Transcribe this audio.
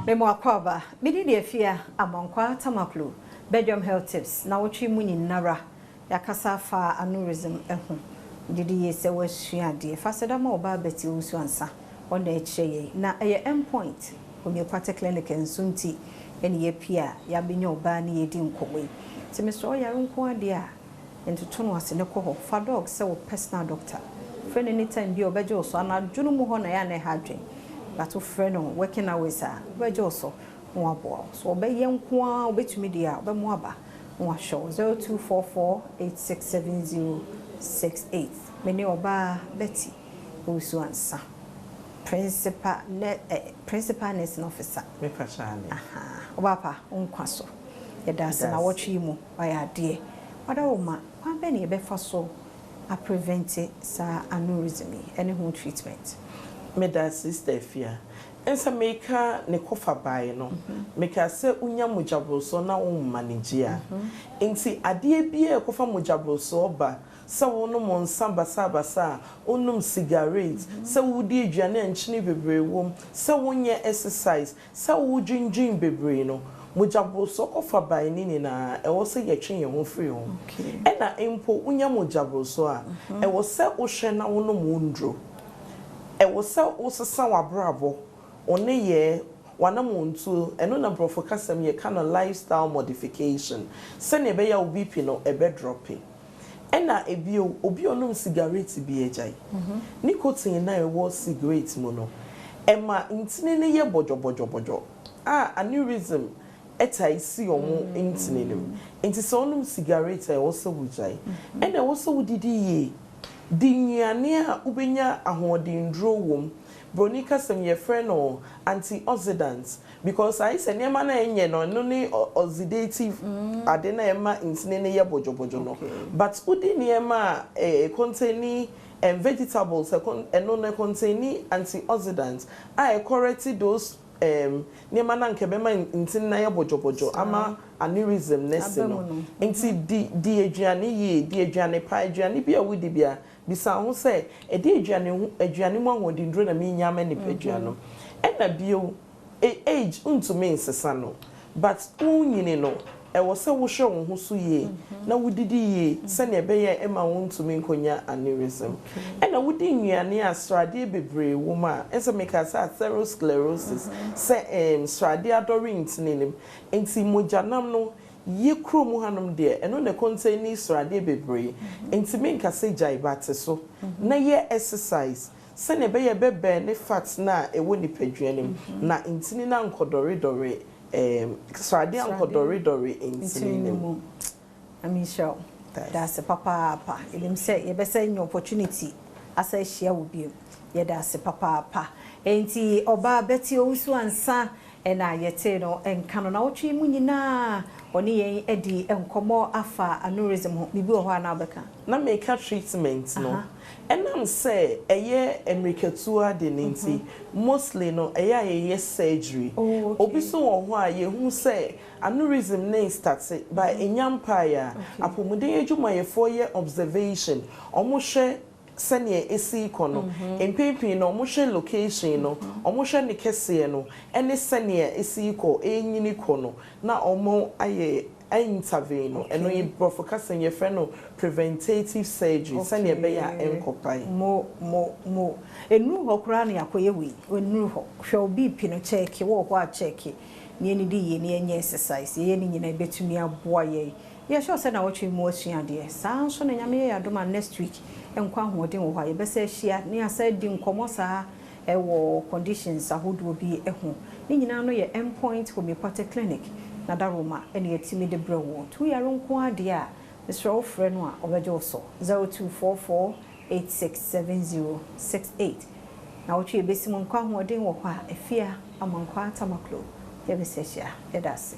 Memo akwaba, midi de afia amankwa tamaklo, Bedroom Health Tips, na wochi mu nyinara, yakasa fa aneurysm eho. Didi ye se wasua de, faseda ma oba beti wusu ansa, ona echeye na eye endpoint, Homeopathic clinic nsunti, eni ye pia, ya binyo oba ni yedi nkowe. Ti Mr. Oyarunko ade a, entutu no ase ne kɔ hɔ, fa dog se wo personal doctor. Friend anytime bi obeje so ana dwunu mu hɔ na ya na hadwen. But to friend working hours are very also one boy. So obey young kwa obetumi dia obemoaba one show 0244867068. Many oba Betty who's answer. Principal nursing officer. Me pachane. Aha. Obapa unkwaso. Yedasa na watch you by a dear. What oma one benny be for so a prevent sa aneurysm any home treatment. Me da sister fia ensa meka ne kofa bae no meka se unya mojabroso na wo manage a enti ade bia kofa mojabroso oba se wono mo nsa basa onum cigarette se wudi aduane anchine bebre wom se wonye exercise se wudwindwin bebre no mojabroso kofa bae ni na e wo se yetwe ye ho free ho ena empo unya mojabroso a e wo se wo hwe na wono mo ndro ewo se usesa wabrabo one ye wanamuntu eno na brofo kasem ye kind of lifestyle modification se ne be ya obp no ebe dropping ena ebio obi onum cigarette bi ejai nicotine na ewo cigarette mo no ema ntine ne ye bojo aneurysm eta isi omo ntine ne enti se onum cigarette ewo se wujai ena ewo se wudidi ye Dinyane a ubenya ahodindro wom bronika sem ye friend no antioxidants because I say nema na enye no ne oxidative ade na ema intine ne ye bojo no but udi nema containing vegetables eno na containing antioxidants I corrected those nema na nkebema intine na ye bojo ama aneurysm nesino enti di aduane pa aduane bia wudi bia bisa ho se edi aduane mu ahodindro na me nyama ni paduano ena bio age untumi nsesa no but unyini no e wo se wo hwe wo ho so ye na wudidi ye se ne be ye ema wo ntumi nkonya aneurysm ena wudi nnuane asrade bebre wo ma ense meka se atherosclerosis se srade adorint ninim enti mojanam no ye krom hanom de eno ne contain srade bebre enti menka se jai bate so na ye exercise se ne be ye bebe ne fat na ewo ni paduanim na intini na nkodore srade nkodore intini mu amisha that's a papa elim say ye be say any opportunity asa hia wo biem ye that's a papa enti oba beti owusu ansa ena yete no enka na wotwe mu nyina oni yen edi enkomo afa aneurysm bibi ho ana beka na make treatment no enam say eye emiriketua de nti mostly no eye surgery obi so ho a ye hu say aneurysm name starts by enyampaya apomuden adwumayefo ye observation omo sene esi ikono empepi no omo location no omo ne kese no ene sene esi iko enyini kono na omo aye intervene no eno ye profocus ye friend no preventative surgery sene be ya enkopai mo enu ho kura na yakoye wi enu ho hwe obi pi no check wo ho a check ni eni di ye ni enye exercise ye ni nyina betumi aboa ye ye sure say na watwe mu asua de sa so na nyame ye adoma next week enkwa hoden wo ha ye bese hia ne asa di nkomo saa ewo conditions ahodo bi eho ni nyina no ye endpoint Homeopathic clinic na daroma ene yetimi de brewo tu yaro nko ade a Mr. Ofre no a obeje so 0244867068 na wotwe besi mu nkwa hoden wo ha afia amankwa tamaklo ye bese hia ye dase